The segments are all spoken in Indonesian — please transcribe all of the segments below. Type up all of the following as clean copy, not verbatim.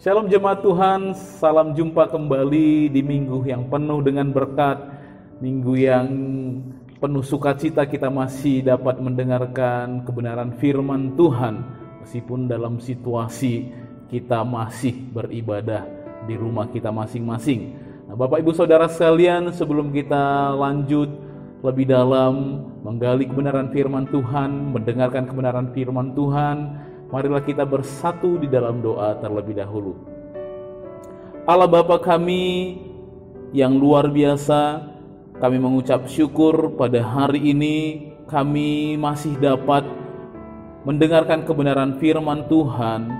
Shalom jemaat Tuhan, salam jumpa kembali di minggu yang penuh dengan berkat, minggu yang penuh sukacita. Kita masih dapat mendengarkan kebenaran firman Tuhan, meskipun dalam situasi kita masih beribadah di rumah kita masing-masing. Nah, Bapak Ibu Saudara sekalian, sebelum kita lanjut lebih dalam menggali kebenaran firman Tuhan, mendengarkan kebenaran firman Tuhan, marilah kita bersatu di dalam doa terlebih dahulu. Allah Bapa kami yang luar biasa, kami mengucap syukur pada hari ini kami masih dapat mendengarkan kebenaran firman Tuhan.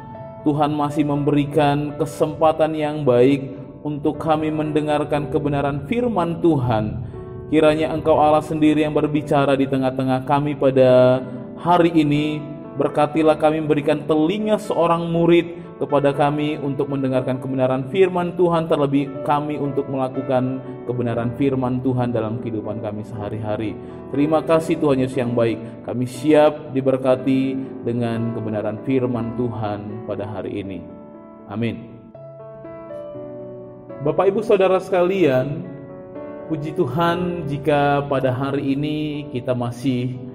Tuhan masih memberikan kesempatan yang baik untuk kami mendengarkan kebenaran firman Tuhan. Kiranya Engkau Allah sendiri yang berbicara di tengah-tengah kami pada hari ini. Berkatilah kami, memberikan telinga seorang murid kepada kami untuk mendengarkan kebenaran firman Tuhan, terlebih kami untuk melakukan kebenaran firman Tuhan dalam kehidupan kami sehari-hari. Terima kasih Tuhan Yesus yang baik. Kami siap diberkati dengan kebenaran firman Tuhan pada hari ini. Amin. Bapak Ibu Saudara sekalian, puji Tuhan jika pada hari ini kita masih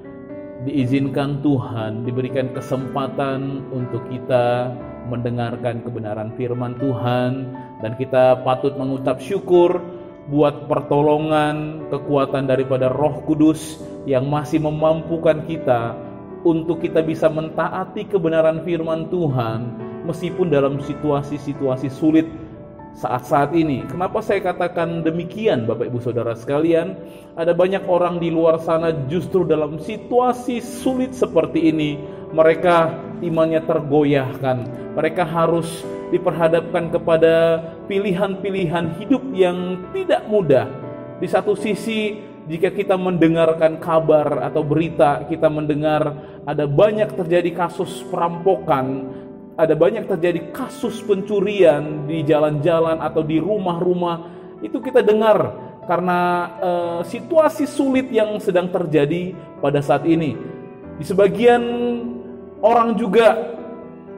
diizinkan Tuhan, diberikan kesempatan untuk kita mendengarkan kebenaran firman Tuhan, dan kita patut mengucap syukur buat pertolongan, kekuatan daripada Roh Kudus yang masih memampukan kita untuk kita bisa mentaati kebenaran firman Tuhan meskipun dalam situasi-situasi sulit saat-saat ini. Kenapa saya katakan demikian, Bapak Ibu Saudara sekalian? Ada banyak orang di luar sana justru dalam situasi sulit seperti ini, mereka imannya tergoyahkan. Mereka harus diperhadapkan kepada pilihan-pilihan hidup yang tidak mudah. Di satu sisi, jika kita mendengarkan kabar atau berita, kita mendengar ada banyak terjadi kasus perampokan, ada banyak terjadi kasus pencurian di jalan-jalan atau di rumah-rumah. Itu kita dengar karena situasi sulit yang sedang terjadi pada saat ini. Di sebagian orang juga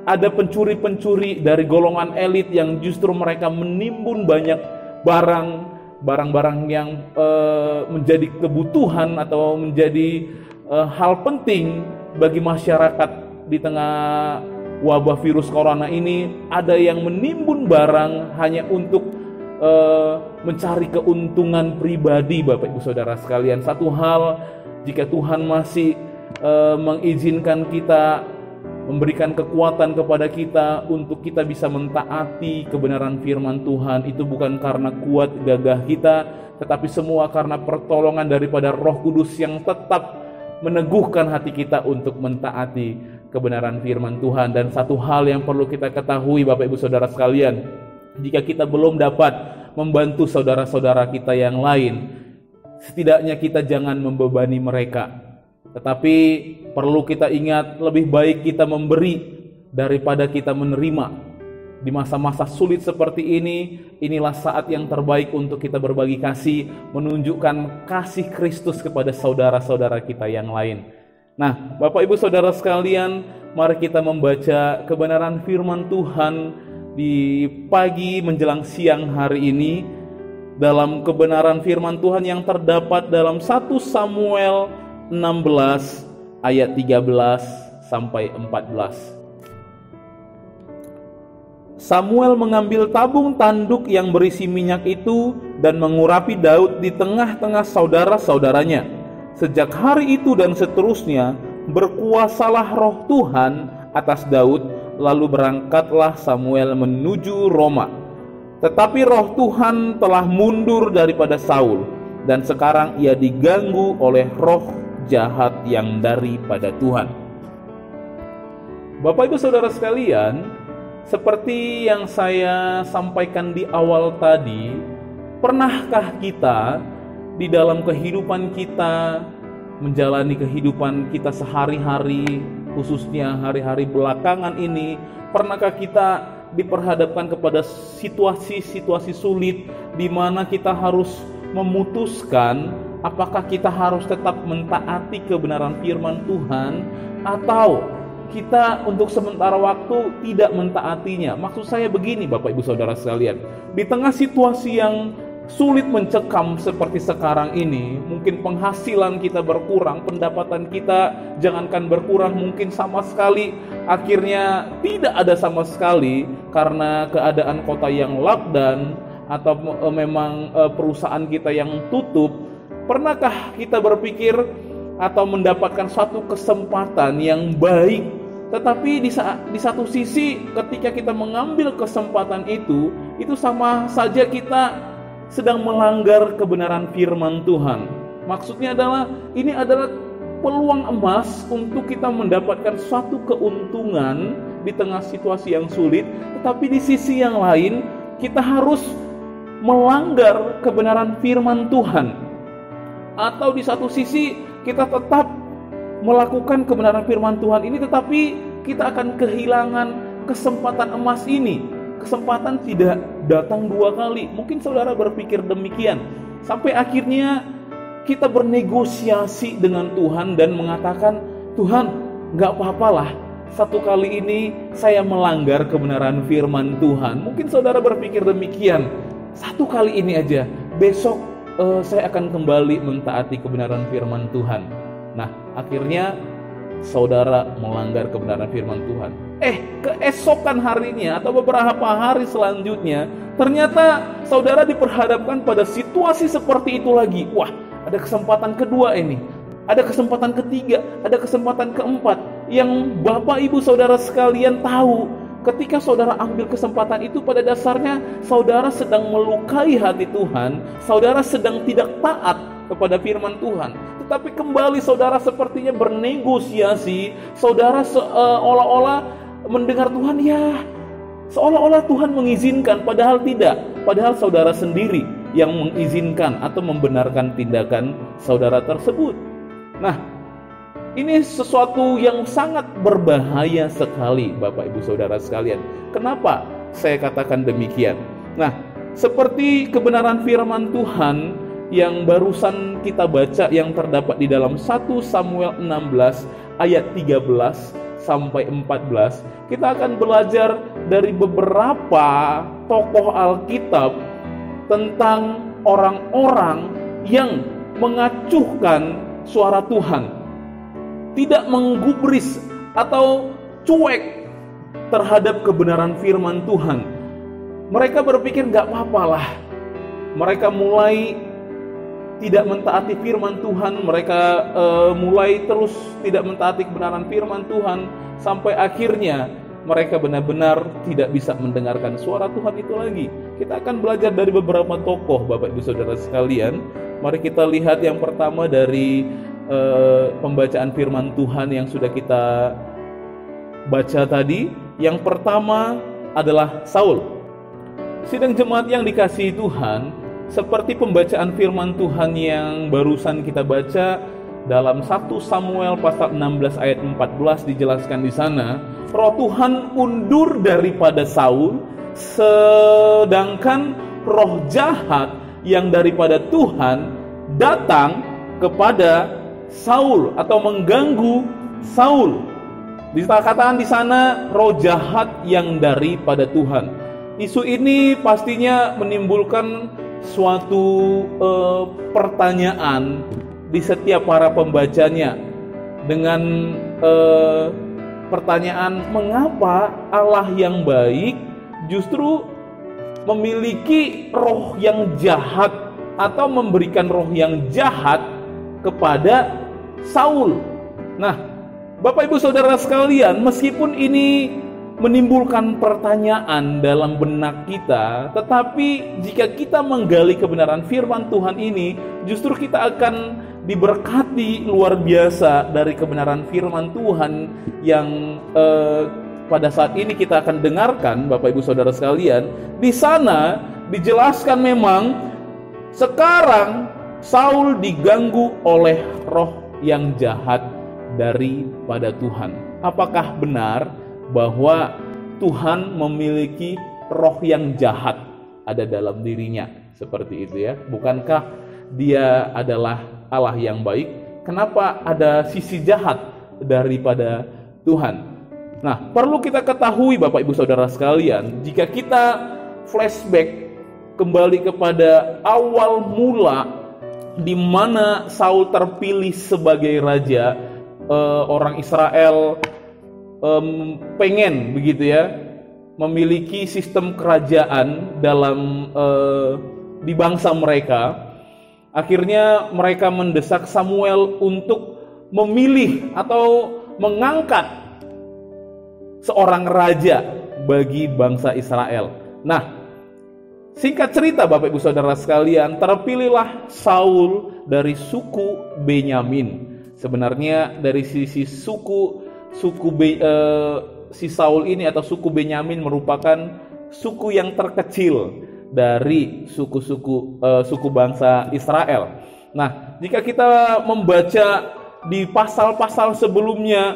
ada pencuri-pencuri dari golongan elit yang justru mereka menimbun banyak barang-barang yang menjadi kebutuhan atau menjadi hal penting bagi masyarakat di tengah wabah virus corona ini. Ada yang menimbun barang hanya untuk mencari keuntungan pribadi, Bapak Ibu Saudara sekalian. Satu hal, jika Tuhan masih mengizinkan kita, memberikan kekuatan kepada kita untuk kita bisa mentaati kebenaran firman Tuhan, itu bukan karena kuat gagah kita, tetapi semua karena pertolongan daripada Roh Kudus yang tetap meneguhkan hati kita untuk mentaati kebenaran firman Tuhan. Dan satu hal yang perlu kita ketahui, Bapak Ibu Saudara sekalian, jika kita belum dapat membantu saudara-saudara kita yang lain, setidaknya kita jangan membebani mereka. Tetapi perlu kita ingat, lebih baik kita memberi daripada kita menerima. Di masa-masa sulit seperti ini, inilah saat yang terbaik untuk kita berbagi kasih, menunjukkan kasih Kristus kepada saudara-saudara kita yang lain. Nah, Bapak Ibu Saudara sekalian, mari kita membaca kebenaran firman Tuhan di pagi menjelang siang hari ini, dalam kebenaran firman Tuhan yang terdapat dalam 1 Samuel 16 ayat 13 sampai 14. Samuel mengambil tabung tanduk yang berisi minyak itu dan mengurapi Daud di tengah-tengah saudara-saudaranya. Sejak hari itu dan seterusnya, berkuasalah Roh Tuhan atas Daud, lalu berangkatlah Samuel menuju Roma. Tetapi Roh Tuhan telah mundur daripada Saul, dan sekarang ia diganggu oleh roh jahat yang daripada Tuhan. Bapak Ibu Saudara sekalian, seperti yang saya sampaikan di awal tadi, pernahkah kita di dalam kehidupan kita, menjalani kehidupan kita sehari-hari, khususnya hari-hari belakangan ini, pernahkah kita diperhadapkan kepada situasi-situasi sulit di mana kita harus memutuskan apakah kita harus tetap mentaati kebenaran firman Tuhan atau kita untuk sementara waktu tidak mentaatinya. Maksud saya begini Bapak Ibu Saudara sekalian, di tengah situasi yang sulit mencekam seperti sekarang ini, mungkin penghasilan kita berkurang, pendapatan kita jangankan berkurang, mungkin sama sekali akhirnya tidak ada sama sekali karena keadaan kota yang lockdown atau memang perusahaan kita yang tutup. Pernahkah kita berpikir atau mendapatkan suatu kesempatan yang baik, tetapi di satu sisi ketika kita mengambil kesempatan itu sama saja kita sedang melanggar kebenaran firman Tuhan. Maksudnya adalah ini adalah peluang emas untuk kita mendapatkan suatu keuntungan di tengah situasi yang sulit, tetapi di sisi yang lain kita harus melanggar kebenaran firman Tuhan. Atau di satu sisi kita tetap melakukan kebenaran firman Tuhan ini, tetapi kita akan kehilangan kesempatan emas ini. Kesempatan tidak datang dua kali. Mungkin saudara berpikir demikian. Sampai akhirnya kita bernegosiasi dengan Tuhan dan mengatakan, Tuhan, gak apa-apalah, satu kali ini saya melanggar kebenaran firman Tuhan. Mungkin saudara berpikir demikian, satu kali ini aja, besok saya akan kembali mentaati kebenaran firman Tuhan. Nah, akhirnya saudara melanggar kebenaran firman Tuhan. Keesokan harinya atau beberapa hari selanjutnya, ternyata saudara diperhadapkan pada situasi seperti itu lagi. Wah, ada kesempatan kedua ini, ada kesempatan ketiga, ada kesempatan keempat. Yang Bapak Ibu Saudara sekalian tahu, ketika saudara ambil kesempatan itu, pada dasarnya saudara sedang melukai hati Tuhan, saudara sedang tidak taat kepada firman Tuhan. Tetapi kembali saudara sepertinya bernegosiasi, saudara seolah-olah mendengar Tuhan, ya seolah-olah Tuhan mengizinkan, padahal tidak. Padahal saudara sendiri yang mengizinkan atau membenarkan tindakan saudara tersebut. Nah, ini sesuatu yang sangat berbahaya sekali Bapak Ibu Saudara sekalian. Kenapa saya katakan demikian? Nah, seperti kebenaran firman Tuhan yang barusan kita baca yang terdapat di dalam 1 Samuel 16 ayat 13 sampai 14, kita akan belajar dari beberapa tokoh Alkitab tentang orang-orang yang mengacuhkan suara Tuhan, tidak menggubris atau cuek terhadap kebenaran firman Tuhan. Mereka berpikir gak apa-apalah. Mereka mulai tidak mentaati firman Tuhan, mereka mulai terus tidak mentaati kebenaran firman Tuhan, sampai akhirnya mereka benar-benar tidak bisa mendengarkan suara Tuhan itu lagi. Kita akan belajar dari beberapa tokoh Bapak Ibu Saudara sekalian. Mari kita lihat yang pertama dari pembacaan firman Tuhan yang sudah kita baca tadi. Yang pertama adalah Saul. Sidang jemaat yang dikasihi Tuhan, seperti pembacaan firman Tuhan yang barusan kita baca dalam 1 Samuel pasal 16 ayat 14 dijelaskan di sana, Roh Tuhan mundur daripada Saul, sedangkan roh jahat yang daripada Tuhan datang kepada Saul atau mengganggu Saul. Dikatakan di sana roh jahat yang daripada Tuhan. Isu ini pastinya menimbulkan suatu pertanyaan di setiap para pembacanya, dengan pertanyaan, mengapa Allah yang baik justru memiliki roh yang jahat atau memberikan roh yang jahat kepada Saul. Nah, Bapak Ibu Saudara sekalian, meskipun ini menimbulkan pertanyaan dalam benak kita, tetapi jika kita menggali kebenaran firman Tuhan ini, justru kita akan diberkati luar biasa dari kebenaran firman Tuhan yang pada saat ini kita akan dengarkan. Bapak Ibu Saudara sekalian, di sana dijelaskan memang sekarang Saul diganggu oleh roh yang jahat daripada Tuhan. Apakah benar bahwa Tuhan memiliki roh yang jahat ada dalam dirinya? Seperti itu ya. Bukankah Dia adalah Allah yang baik? Kenapa ada sisi jahat daripada Tuhan? Nah, perlu kita ketahui Bapak Ibu Saudara sekalian, jika kita flashback kembali kepada awal mula di mana Saul terpilih sebagai raja, orang Israel pengen begitu ya, memiliki sistem kerajaan dalam di bangsa mereka. Akhirnya mereka mendesak Samuel untuk memilih atau mengangkat seorang raja bagi bangsa Israel. Nah, singkat cerita Bapak Ibu Saudara sekalian, terpilihlah Saul dari suku Benyamin. Sebenarnya dari sisi si Saul ini atau suku Benyamin merupakan suku yang terkecil dari suku bangsa Israel. Nah, jika kita membaca di pasal-pasal sebelumnya,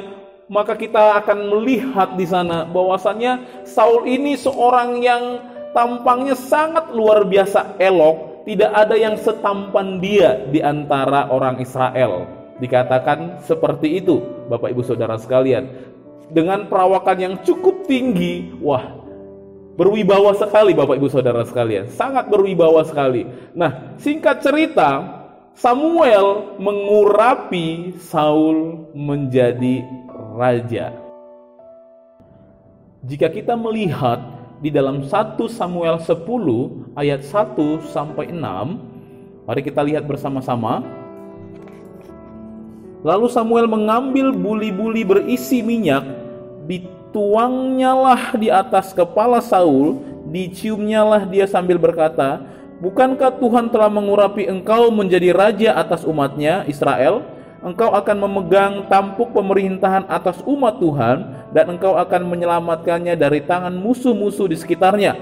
maka kita akan melihat di sana bahwasannya Saul ini seorang yang tampangnya sangat luar biasa elok, tidak ada yang setampan dia di antara orang Israel. Dikatakan seperti itu, Bapak Ibu Saudara sekalian. Dengan perawakan yang cukup tinggi, wah, berwibawa sekali Bapak Ibu Saudara sekalian, sangat berwibawa sekali. Nah, singkat cerita, Samuel mengurapi Saul menjadi raja. Jika kita melihat di dalam 1 Samuel 10 ayat 1 sampai 6, mari kita lihat bersama-sama. Lalu Samuel mengambil buli-buli berisi minyak, dituangnyalah di atas kepala Saul, diciumnyalah dia sambil berkata, "Bukankah Tuhan telah mengurapi engkau menjadi raja atas umatnya Israel? Engkau akan memegang tampuk pemerintahan atas umat Tuhan, dan engkau akan menyelamatkannya dari tangan musuh-musuh di sekitarnya.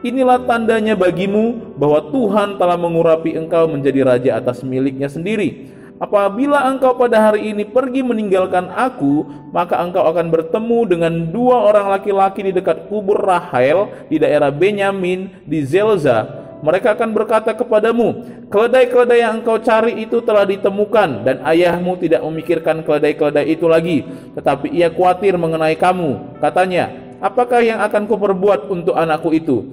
Inilah tandanya bagimu bahwa Tuhan telah mengurapi engkau menjadi raja atas miliknya sendiri. Apabila engkau pada hari ini pergi meninggalkan aku, maka engkau akan bertemu dengan 2 orang laki-laki di dekat kubur Rahel di daerah Benyamin di Zelza. Mereka akan berkata kepadamu, keledai-keledai yang engkau cari itu telah ditemukan, dan ayahmu tidak memikirkan keledai-keledai itu lagi, tetapi ia khawatir mengenai kamu. Katanya, apakah yang akan kuperbuat untuk anakku itu?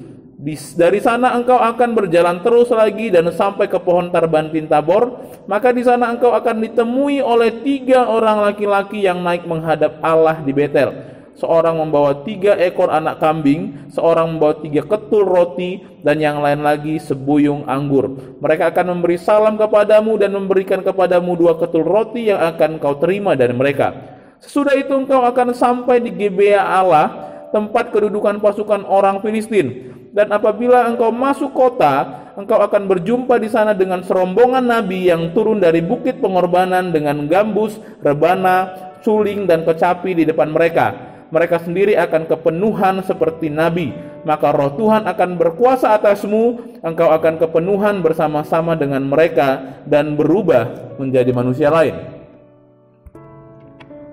Dari sana engkau akan berjalan terus lagi dan sampai ke pohon Tarbantin Tabor. Maka di sana engkau akan ditemui oleh 3 orang laki-laki yang naik menghadap Allah di Betel. Seorang membawa 3 ekor anak kambing, seorang membawa 3 ketul roti, dan yang lain lagi sebuyung anggur. Mereka akan memberi salam kepadamu dan memberikan kepadamu 2 ketul roti yang akan kau terima dari mereka. Sesudah itu engkau akan sampai di Gebea Allah, tempat kedudukan pasukan orang Filistin. Dan apabila engkau masuk kota, engkau akan berjumpa di sana dengan serombongan nabi yang turun dari bukit pengorbanan dengan gambus, rebana, suling, dan kecapi di depan mereka. Mereka sendiri akan kepenuhan seperti nabi. Maka roh Tuhan akan berkuasa atasmu, engkau akan kepenuhan bersama-sama dengan mereka dan berubah menjadi manusia lain.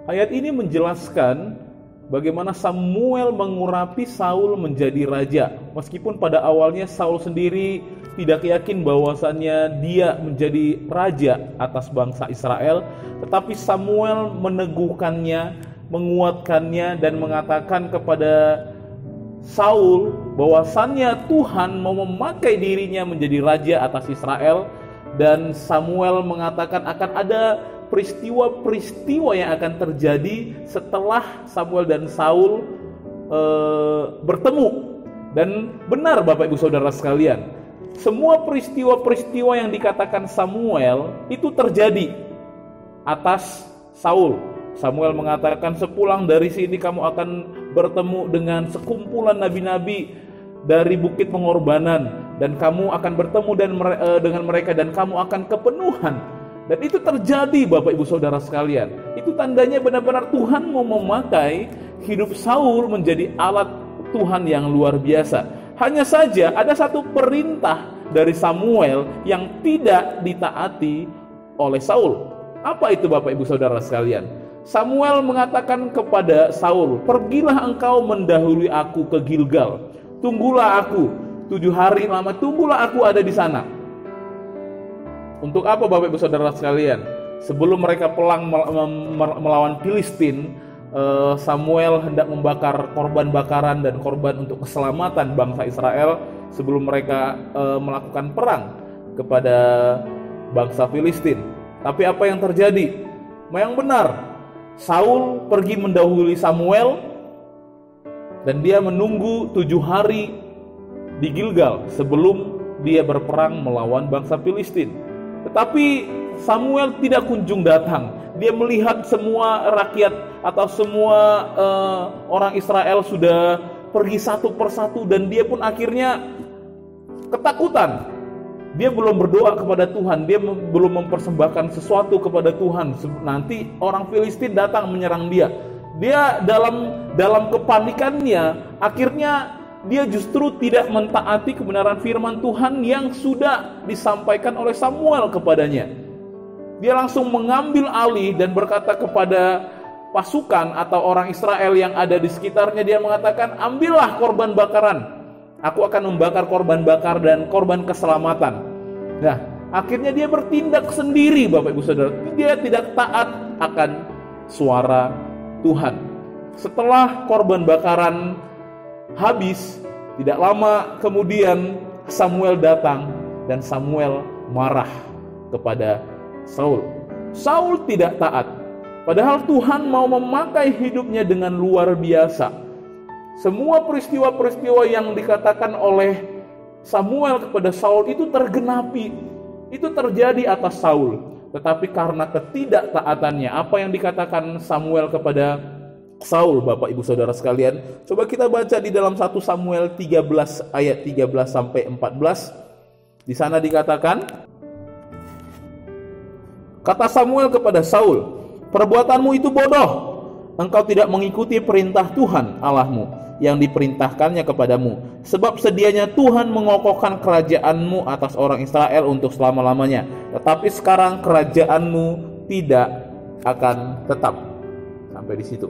Ayat ini menjelaskan bagaimana Samuel mengurapi Saul menjadi raja. Meskipun pada awalnya Saul sendiri tidak yakin bahwasannya dia menjadi raja atas bangsa Israel, tetapi Samuel meneguhkannya, menguatkannya, dan mengatakan kepada Saul bahwasannya Tuhan mau memakai dirinya menjadi raja atas Israel. Dan Samuel mengatakan akan ada peristiwa-peristiwa yang akan terjadi setelah Samuel dan Saul bertemu. Dan benar Bapak Ibu Saudara sekalian, semua peristiwa-peristiwa yang dikatakan Samuel itu terjadi atas Saul. Samuel mengatakan, sepulang dari sini kamu akan bertemu dengan sekumpulan nabi-nabi dari bukit pengorbanan, dan kamu akan bertemu dengan mereka, dan kamu akan kepenuhan. Dan itu terjadi Bapak Ibu Saudara sekalian. Itu tandanya benar-benar Tuhan mau memakai hidup Saul menjadi alat Tuhan yang luar biasa. Hanya saja ada satu perintah dari Samuel yang tidak ditaati oleh Saul. Apa itu Bapak Ibu Saudara sekalian? Samuel mengatakan kepada Saul, pergilah engkau mendahului aku ke Gilgal. Tunggulah aku 7 hari lama, tunggulah aku ada di sana. Untuk apa Bapak Ibu Saudara sekalian? Sebelum mereka perang melawan Filistin, Samuel hendak membakar korban bakaran dan korban untuk keselamatan bangsa Israel sebelum mereka melakukan perang kepada bangsa Filistin. Tapi apa yang terjadi? Yang benar, Saul pergi mendahului Samuel dan dia menunggu 7 hari di Gilgal sebelum dia berperang melawan bangsa Filistin. Tetapi Samuel tidak kunjung datang. Dia melihat semua rakyat atau semua orang Israel sudah pergi satu persatu dan dia pun akhirnya ketakutan. Dia belum berdoa kepada Tuhan, dia belum mempersembahkan sesuatu kepada Tuhan. Nanti orang Filistin datang menyerang dia. Dia dalam kepanikannya, akhirnya dia justru tidak mentaati kebenaran firman Tuhan yang sudah disampaikan oleh Samuel kepadanya. Dia langsung mengambil alih dan berkata kepada pasukan atau orang Israel yang ada di sekitarnya, dia mengatakan, ambillah korban bakaran, aku akan membakar korban bakar dan korban keselamatan. Nah, akhirnya dia bertindak sendiri, Bapak Ibu Saudara. Dia tidak taat akan suara Tuhan. Setelah korban bakaran habis, tidak lama kemudian Samuel datang dan Samuel marah kepada Saul. Saul tidak taat, padahal Tuhan mau memakai hidupnya dengan luar biasa. Semua peristiwa-peristiwa yang dikatakan oleh Samuel kepada Saul itu tergenapi. Itu terjadi atas Saul. Tetapi karena ketidaktaatannya, apa yang dikatakan Samuel kepada Saul, Bapak Ibu Saudara sekalian, coba kita baca di dalam 1 Samuel 13 ayat 13 sampai 14. Di sana dikatakan, kata Samuel kepada Saul, perbuatanmu itu bodoh. Engkau tidak mengikuti perintah Tuhan Allahmu yang diperintahkannya kepadamu. Sebab sedianya Tuhan mengokohkan kerajaanmu atas orang Israel untuk selama-lamanya. Tetapi sekarang kerajaanmu tidak akan tetap. Sampai di situ.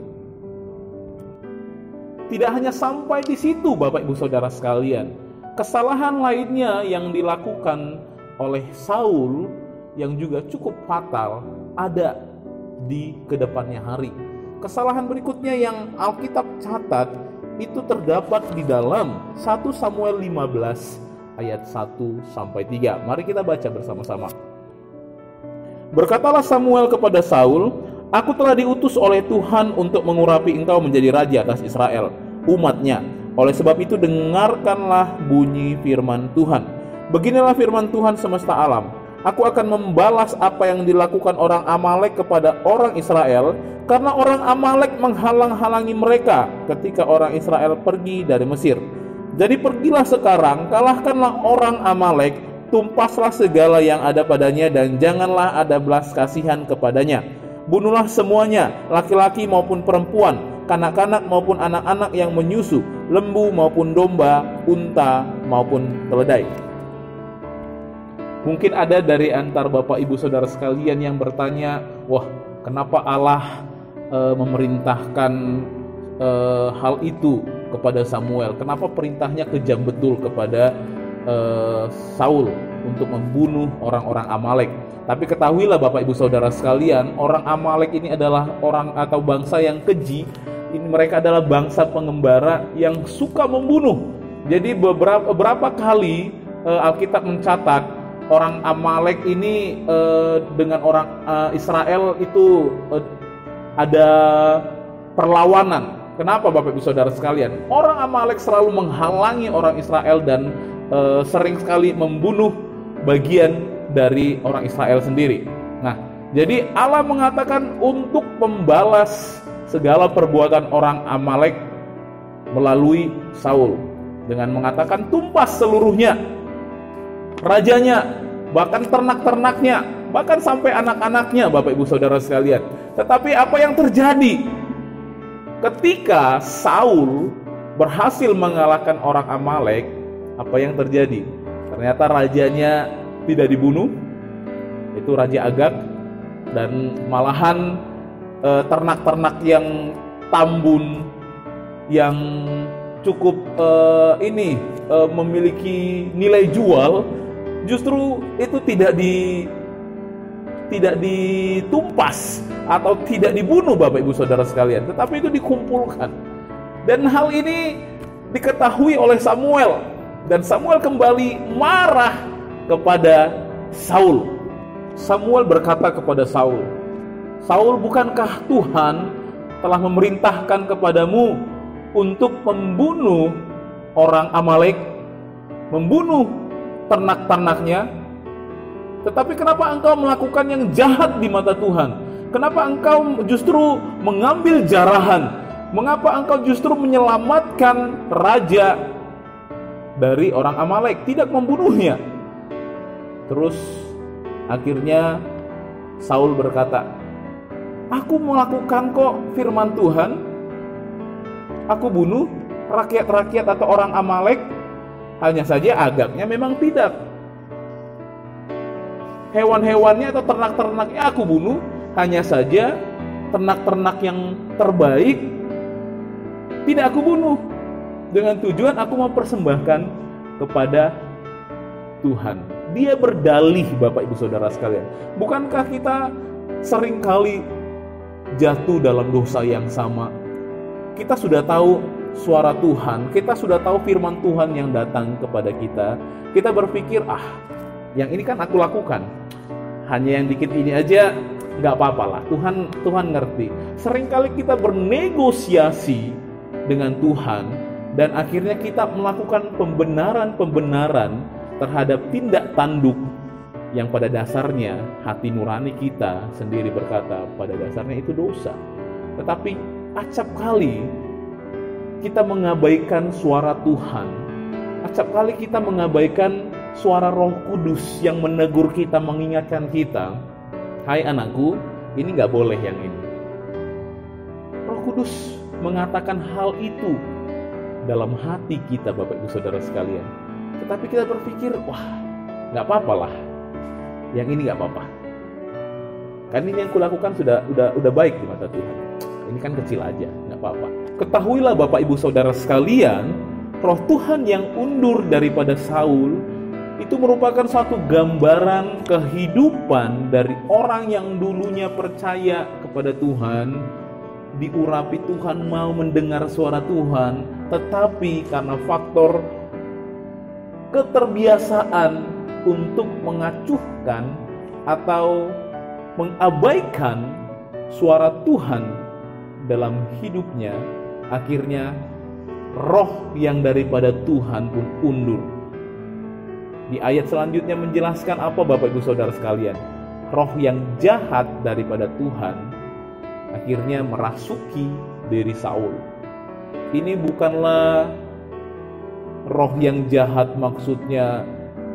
Tidak hanya sampai di situ, Bapak Ibu Saudara sekalian. Kesalahan lainnya yang dilakukan oleh Saul yang juga cukup fatal ada di kedepannya hari. Kesalahan berikutnya yang Alkitab catat itu terdapat di dalam 1 Samuel 15 ayat 1 sampai 3. Mari kita baca bersama-sama. Berkatalah Samuel kepada Saul, aku telah diutus oleh Tuhan untuk mengurapi engkau menjadi raja atas Israel, umatnya. Oleh sebab itu dengarkanlah bunyi firman Tuhan. Beginilah firman Tuhan semesta alam. Aku akan membalas apa yang dilakukan orang Amalek kepada orang Israel, karena orang Amalek menghalang-halangi mereka ketika orang Israel pergi dari Mesir. Jadi pergilah sekarang, kalahkanlah orang Amalek, tumpaslah segala yang ada padanya, dan janganlah ada belas kasihan kepadanya. Bunuhlah semuanya, laki-laki maupun perempuan, kanak-kanak maupun anak-anak yang menyusu, lembu maupun domba, unta maupun keledai. Mungkin ada dari antar Bapak Ibu Saudara sekalian yang bertanya, wah, kenapa Allah memerintahkan hal itu kepada Samuel? Kenapa perintahnya kejam betul kepada Saul untuk membunuh orang-orang Amalek? Tapi ketahuilah Bapak Ibu Saudara sekalian, orang Amalek ini adalah orang atau bangsa yang keji. Ini mereka adalah bangsa pengembara yang suka membunuh. Jadi beberapa kali Alkitab mencatat orang Amalek ini dengan orang Israel itu ada perlawanan. Kenapa Bapak Ibu Saudara sekalian? Orang Amalek selalu menghalangi orang Israel dan sering sekali membunuh bagian dari orang Israel sendiri. Nah, jadi Allah mengatakan untuk membalas segala perbuatan orang Amalek melalui Saul dengan mengatakan tumpas seluruhnya, rajanya, bahkan ternak-ternaknya, bahkan sampai anak-anaknya, Bapak Ibu Saudara sekalian. Tetapi apa yang terjadi? Ketika Saul berhasil mengalahkan orang Amalek, apa yang terjadi? Ternyata rajanya tidak dibunuh, itu Raja Agag, dan malahan ternak-ternak yang tambun, yang cukup memiliki nilai jual, justru itu tidak ditumpas atau tidak dibunuh Bapak Ibu Saudara sekalian, tetapi itu dikumpulkan. Dan hal ini diketahui oleh Samuel, dan Samuel kembali marah kepada Saul. Samuel berkata kepada Saul, "Saul, bukankah Tuhan telah memerintahkan kepadamu untuk membunuh orang Amalek, membunuh ternak-ternaknya? Tetapi kenapa engkau melakukan yang jahat di mata Tuhan? Kenapa engkau justru mengambil jarahan? Mengapa engkau justru menyelamatkan raja dari orang Amalek, tidak membunuhnya?" Terus akhirnya Saul berkata, "Aku melakukan kok firman Tuhan. Aku bunuh rakyat-rakyat atau orang Amalek, hanya saja Agagnya memang tidak. Hewan-hewannya atau ternak-ternaknya aku bunuh, hanya saja ternak-ternak yang terbaik tidak aku bunuh, dengan tujuan aku mempersembahkan kepada Tuhan." Dia berdalih, Bapak Ibu Saudara sekalian. Bukankah kita seringkali jatuh dalam dosa yang sama? Kita sudah tahu suara Tuhan, kita sudah tahu firman Tuhan yang datang kepada kita. Kita berpikir, yang ini kan aku lakukan, hanya yang dikit ini aja nggak apa-apa lah, Tuhan ngerti. Seringkali kita bernegosiasi dengan Tuhan, dan akhirnya kita melakukan pembenaran terhadap tindak tanduk yang pada dasarnya hati nurani kita sendiri berkata pada dasarnya itu dosa. Tetapi acap kali kita mengabaikan suara Tuhan, acap kali kita mengabaikan suara Roh Kudus yang menegur kita, mengingatkan kita, "Hai anakku, ini gak boleh yang ini." Roh Kudus mengatakan hal itu dalam hati kita, Bapak Ibu Saudara sekalian. Tetapi kita berpikir, gak apa-apa lah, yang ini gak apa-apa, kan ini yang kulakukan udah baik di mata Tuhan, ini kan kecil aja, gak apa-apa. Ketahuilah Bapak Ibu Saudara sekalian, Roh Tuhan yang undur daripada Saul itu merupakan satu gambaran kehidupan dari orang yang dulunya percaya kepada Tuhan, diurapi Tuhan, mau mendengar suara Tuhan, tetapi karena faktor keterbiasaan untuk mengacuhkan atau mengabaikan suara Tuhan dalam hidupnya, akhirnya roh yang daripada Tuhan pun undur. Di ayat selanjutnya menjelaskan apa Bapak Ibu Saudara sekalian? Roh yang jahat daripada Tuhan akhirnya merasuki diri Saul. Ini bukanlah roh yang jahat maksudnya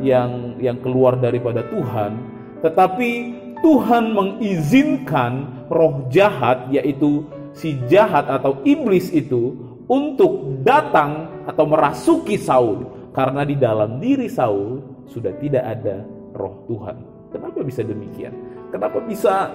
yang keluar daripada Tuhan, tetapi Tuhan mengizinkan roh jahat, yaitu si jahat atau iblis itu, untuk datang atau merasuki Saul, karena di dalam diri Saul sudah tidak ada roh Tuhan. Kenapa bisa demikian? Kenapa bisa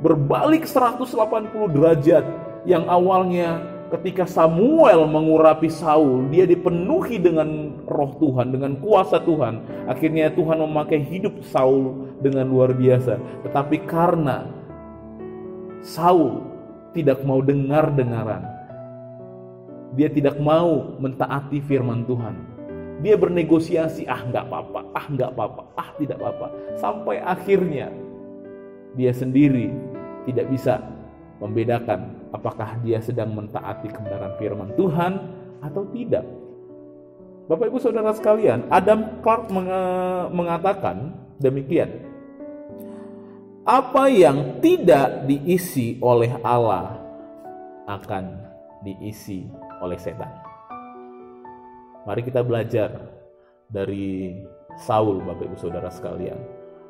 berbalik 180 derajat? Yang awalnya ketika Samuel mengurapi Saul, dia dipenuhi dengan roh Tuhan, dengan kuasa Tuhan. Akhirnya Tuhan memakai hidup Saul dengan luar biasa. Tetapi karena Saul tidak mau dengar-dengaran, dia tidak mau mentaati firman Tuhan, dia bernegosiasi, nggak apa-apa, tidak apa-apa. Sampai akhirnya dia sendiri tidak bisa membedakan apakah dia sedang mentaati kebenaran firman Tuhan atau tidak. Bapak Ibu Saudara sekalian, Adam Clarke mengatakan demikian: apa yang tidak diisi oleh Allah akan diisi oleh setan. Mari kita belajar dari Saul, Bapak Ibu Saudara sekalian,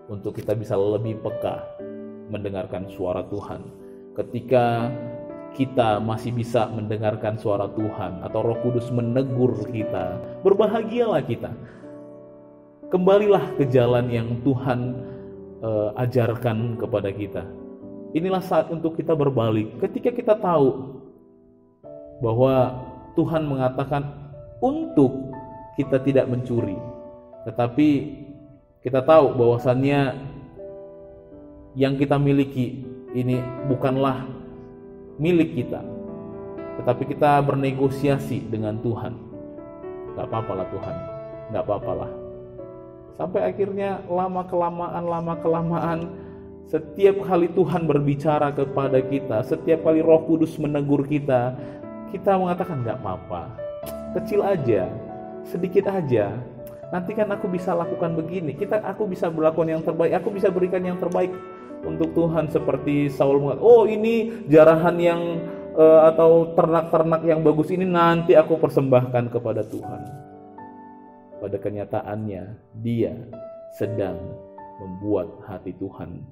untuk kita bisa lebih peka mendengarkan suara Tuhan. Ketika kita masih bisa mendengarkan suara Tuhan atau Roh Kudus menegur kita, berbahagialah kita. Kembalilah ke jalan yang Tuhan ajarkan kepada kita. Inilah saat untuk kita berbalik. Ketika kita tahu bahwa Tuhan mengatakan untuk kita tidak mencuri, tetapi kita tahu bahwasannya yang kita miliki ini bukanlah milik kita, tetapi kita bernegosiasi dengan Tuhan. Gak apa-apalah Tuhan, gak apa-apalah. Sampai akhirnya lama-kelamaan setiap kali Tuhan berbicara kepada kita, setiap kali Roh Kudus menegur kita, kita mengatakan gak apa-apa, kecil aja, sedikit aja. Nanti kan aku bisa lakukan begini, aku bisa berlakukan yang terbaik, aku bisa berikan yang terbaik untuk Tuhan. Seperti Saul mengatakan, oh ini jarahan yang atau ternak-ternak yang bagus ini nanti aku persembahkan kepada Tuhan. Pada kenyataannya dia sedang membuat hati Tuhan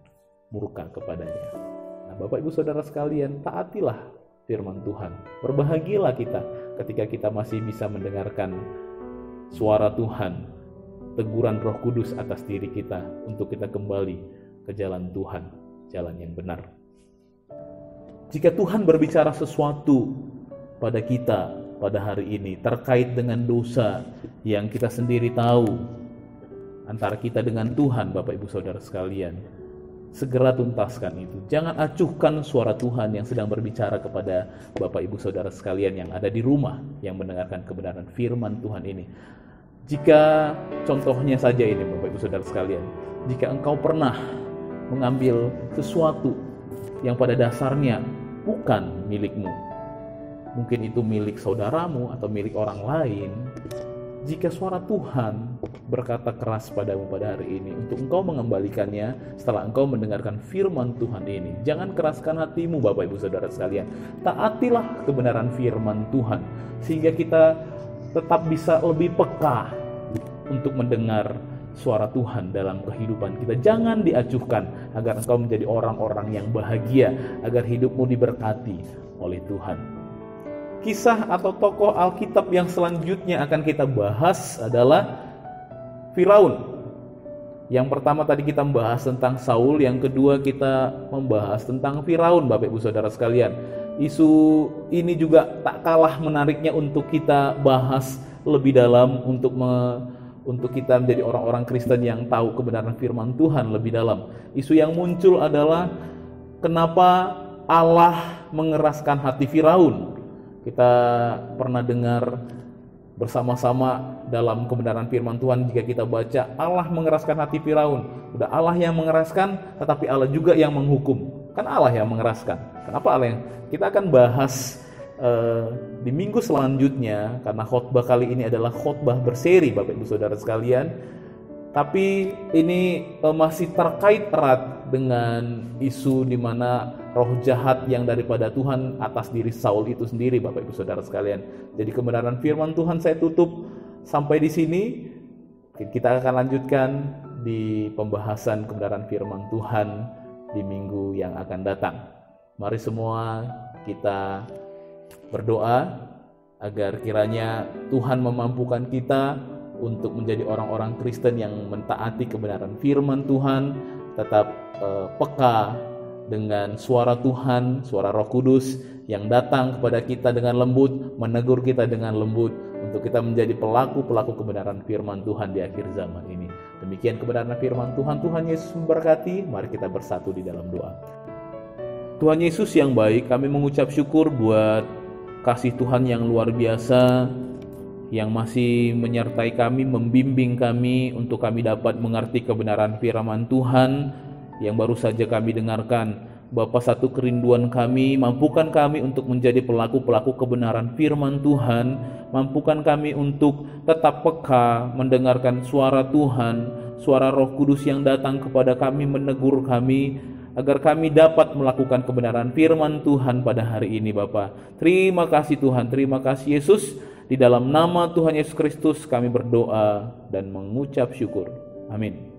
murka kepadanya. Nah, Bapak Ibu Saudara sekalian, taatilah firman Tuhan. Berbahagialah kita ketika kita masih bisa mendengarkan suara Tuhan, teguran Roh Kudus atas diri kita untuk kita kembali ke jalan Tuhan, jalan yang benar. Jika Tuhan berbicara sesuatu pada kita pada hari ini terkait dengan dosa yang kita sendiri tahu antara kita dengan Tuhan, Bapak Ibu Saudara sekalian, segera tuntaskan itu. Jangan acuhkan suara Tuhan yang sedang berbicara kepada Bapak Ibu Saudara sekalian yang ada di rumah, yang mendengarkan kebenaran firman Tuhan ini. Jika contohnya saja ini Bapak Ibu Saudara sekalian, jika engkau pernah mengambil sesuatu yang pada dasarnya bukan milikmu, mungkin itu milik saudaramu atau milik orang lain, jika suara Tuhan berkata keras padamu pada hari ini untuk engkau mengembalikannya setelah engkau mendengarkan firman Tuhan ini, jangan keraskan hatimu Bapak Ibu Saudara sekalian. Taatilah kebenaran firman Tuhan sehingga kita tetap bisa lebih peka untuk mendengar suara Tuhan dalam kehidupan kita. Jangan diacuhkan agar engkau menjadi orang-orang yang bahagia, agar hidupmu diberkati oleh Tuhan. Kisah atau tokoh Alkitab yang selanjutnya akan kita bahas adalah Firaun. Yang pertama tadi kita membahas tentang Saul, yang kedua kita membahas tentang Firaun, Bapak Ibu Saudara sekalian. Isu ini juga tak kalah menariknya untuk kita bahas lebih dalam, untuk kita menjadi orang-orang Kristen yang tahu kebenaran firman Tuhan lebih dalam. Isu yang muncul adalah kenapa Allah mengeraskan hati Firaun. Kita pernah dengar bersama-sama dalam kebenaran firman Tuhan, jika kita baca Allah mengeraskan hati Firaun. Udah Allah yang mengeraskan, tetapi Allah juga yang menghukum. Kan Allah yang mengeraskan. Kenapa Allah yang? Kita akan bahas di minggu selanjutnya, karena khotbah kali ini adalah khotbah berseri Bapak Ibu Saudara sekalian. Tapi ini masih terkait erat dengan isu di mana roh jahat yang daripada Tuhan atas diri Saul itu sendiri, Bapak Ibu Saudara sekalian. Jadi kebenaran firman Tuhan saya tutup sampai di sini. Kita akan lanjutkan di pembahasan kebenaran firman Tuhan di minggu yang akan datang. Mari semua kita berdoa agar kiranya Tuhan memampukan kita untuk menjadi orang-orang Kristen yang mentaati kebenaran firman Tuhan, tetap peka dengan suara Tuhan, suara Roh Kudus yang datang kepada kita dengan lembut, menegur kita dengan lembut, untuk kita menjadi pelaku-pelaku kebenaran firman Tuhan di akhir zaman ini. Demikian kebenaran firman Tuhan. Tuhan Yesus memberkati. Mari kita bersatu di dalam doa. Tuhan Yesus yang baik, kami mengucap syukur buat kasih Tuhan yang luar biasa yang masih menyertai kami, membimbing kami untuk kami dapat mengerti kebenaran firman Tuhan yang baru saja kami dengarkan. Bapa, satu kerinduan kami, mampukan kami untuk menjadi pelaku-pelaku kebenaran firman Tuhan, mampukan kami untuk tetap peka mendengarkan suara Tuhan, suara Roh Kudus yang datang kepada kami menegur kami, agar kami dapat melakukan kebenaran firman Tuhan pada hari ini, Bapa. Terima kasih Tuhan, terima kasih Yesus. Di dalam nama Tuhan Yesus Kristus kami berdoa dan mengucap syukur. Amin.